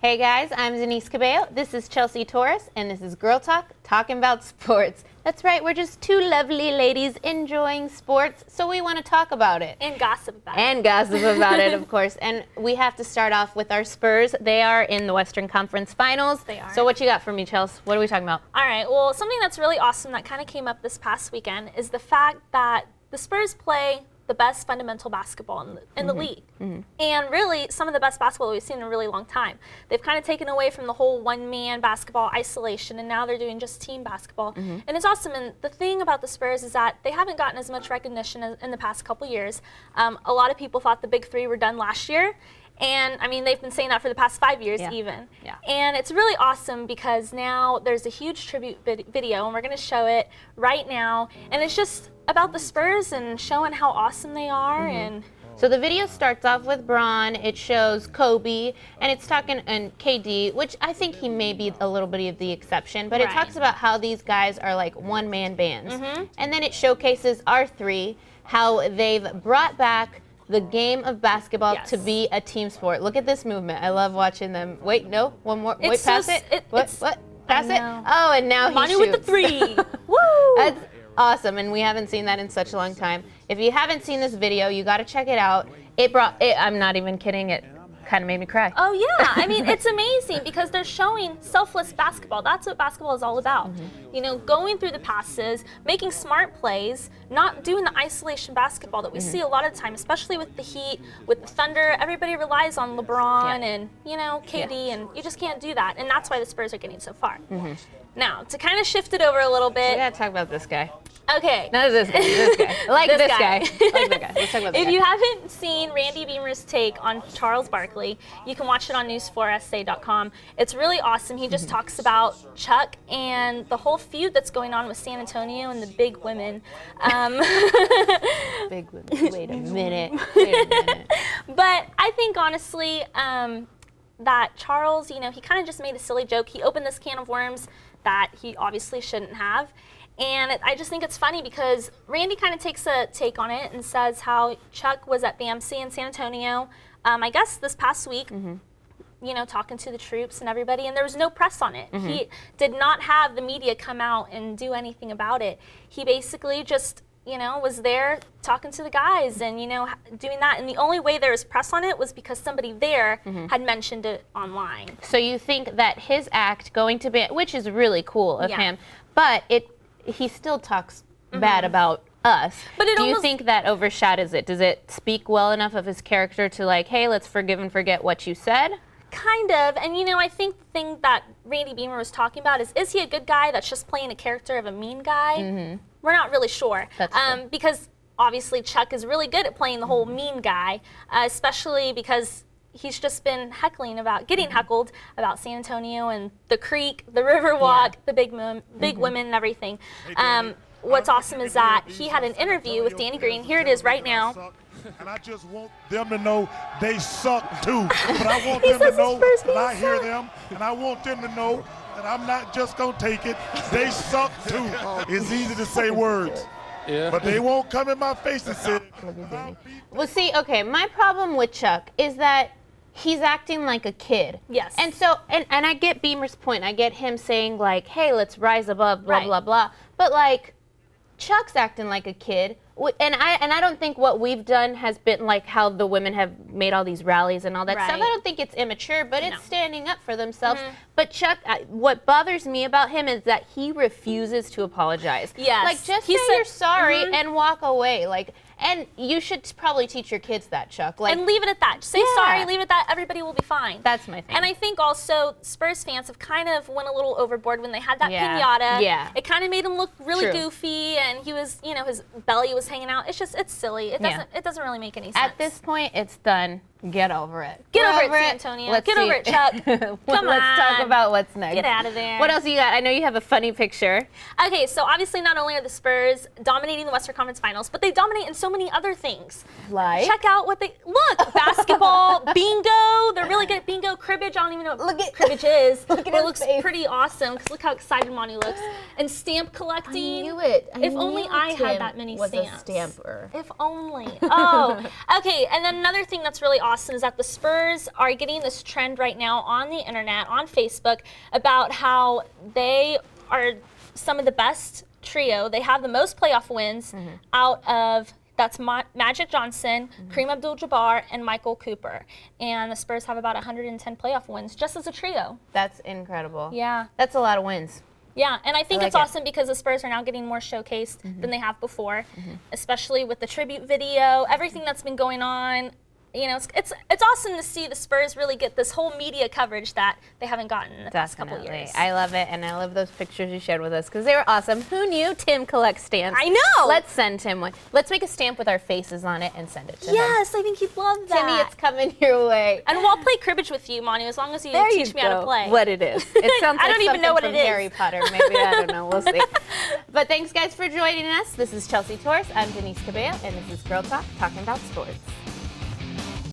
Hey guys, I'm Denise Cabello. This is Chelsea Torres, and this is Girl Talk, talking about sports. That's right, we're just two lovely ladies enjoying sports, so we want to talk about it. And gossip about it. And gossip about it, of course. And we have to start off with our Spurs. They are in the Western Conference Finals. They are. So what you got for me, Chelsea? What are we talking about? All right, well, something that's really awesome that kind of came up this past weekend is the fact that the Spurs play the best fundamental basketball in the league. And really, some of the best basketball we've seen in a really long time. They've kind of taken away from the whole one-man basketball isolation, and now they're doing just team basketball. And it's awesome. And the thing about the Spurs is that they haven't gotten as much recognition as in the past couple years. A lot of people thought the Big Three were done last year. And, I mean, they've been saying that for the past 5 years even. And it's really awesome because now there's a huge tribute video, and we're going to show it right now. And it's just about the Spurs and showing how awesome they are. And so the video starts off with Bron, it shows Kobe, and it's talking, and KD, which I think he may be a little bit of the exception, but it talks about how these guys are like one-man bands. And then it showcases our three, how they've brought back the game of basketball to be a team sport. Look at this movement. I love watching them. Wait, no, one more. Wait, pass it. What? Pass it? Oh, and now he shoots. with the three. Woo! That's awesome, and we haven't seen that in such a long time. If you haven't seen this video, you got to check it out. I'm not even kidding, it kind of made me cry. Oh yeah, I mean, it's amazing because they're showing selfless basketball. That's what basketball is all about. You know, going through the passes, making smart plays, not doing the isolation basketball that we see a lot of the time, especially with the Heat, with the Thunder. Everybody relies on LeBron and, you know, KD, and you just can't do that. And that's why the Spurs are getting so far. Now, to kind of shift it over a little bit. We gotta talk about this guy. Okay. No, this guy. I like this guy. I like that guy. Let's talk about this guy. If you haven't seen Randy Beamer's take on Charles Barkley, you can watch it on news4sa.com. It's really awesome. He just talks about Chuck and the whole feud that's going on with San Antonio and the big women. Big women. Wait a minute. But I think, honestly, that Charles, you know, he kind of just made a silly joke. He opened this can of worms that he obviously shouldn't have. And I just think it's funny because Randy kind of takes a take on it and says how Chuck was at the MC in San Antonio, I guess this past week, you know, talking to the troops and everybody, and there was no press on it. He did not have the media come out and do anything about it. He basically just, you know, was there talking to the guys and, you know, doing that. And the only way there was press on it was because somebody there had mentioned it online. So you think that his act going to be, which is really cool of him, but he still talks bad about us. But do you think that overshadows it? Does it speak well enough of his character to like, hey, let's forgive and forget what you said? Kind of. And, you know, I think the thing that Randy Beamer was talking about is he a good guy that's just playing a character of a mean guy? We're not really sure. Because obviously Chuck is really good at playing the whole mean guy, especially because he's just been getting heckled about San Antonio and the creek, the river walk, the big women and everything. What's awesome is that he had an interview with Danny Green. Here it is right now. And I just want them to know they suck too. But I want them to know that I hear them, and I want them to know that I'm not just going to take it. They suck too. It's easy to say words. But they won't come in my face and say Well, see, okay, my problem with Chuck is that he's acting like a kid. Yes. And so, and I get Beamer's point. I get him saying like, hey, let's rise above, blah, blah, blah. But like, Chuck's acting like a kid. And I don't think what we've done has been like how the women have made all these rallies and all that stuff. I don't think it's immature, but it's standing up for themselves. But Chuck, what bothers me about him is that he refuses to apologize. Yes. Like, just say you're sorry and walk away. Like, and you should probably teach your kids that, Chuck. Like, and leave it at that. Just say sorry, leave it at that. Everybody will be fine. That's my thing. And I think also Spurs fans have kind of went a little overboard when they had that piñata. It kind of made him look really goofy, and he was, you know, his belly was hanging out. It's just, it's silly. It doesn't really make any sense. At this point, it's done. Get over it. Get over it, San Antonio. Get over it, Chuck. Come on. Let's talk about what's next. Get out of there. What else you got? I know you have a funny picture. Okay, so obviously not only are the Spurs dominating the Western Conference Finals, but they dominate in so many other things. Like? Check out what they, look, basketball, bingo. They're really good at bingo, cribbage. I don't even know what cribbage is. But it looks pretty awesome because look how excited Monty looks. And stamp collecting. I knew it. If only I had that many stamps. Was a stamper. If only. Oh, okay. And then another thing that's really awesome awesome is that the Spurs are getting this trend right now on the internet, on Facebook, about how they are some of the best trio. They have the most playoff wins out of, that's Magic Johnson, Kareem Abdul-Jabbar, and Michael Cooper. And the Spurs have about 110 playoff wins just as a trio. That's incredible. Yeah. That's a lot of wins. Yeah, and I think like it's awesome because the Spurs are now getting more showcased than they have before, especially with the tribute video, everything that's been going on. You know, it's awesome to see the Spurs really get this whole media coverage that they haven't gotten in the past couple of years. I love it, and I love those pictures you shared with us because they were awesome. Who knew Tim collects stamps? I know! Let's send him one. Let's make a stamp with our faces on it and send it to him. Yes, I think he'd love that. Timmy, it's coming your way. And we'll play cribbage with you, Manu, as long as you teach me how to play. What it is. It sounds like I don't even know what something it from is. Harry Potter. Maybe, I don't know. We'll see. But thanks, guys, for joining us. This is Chelsea Torres. I'm Denise Cabello, and this is Girl Talk, talking about sports.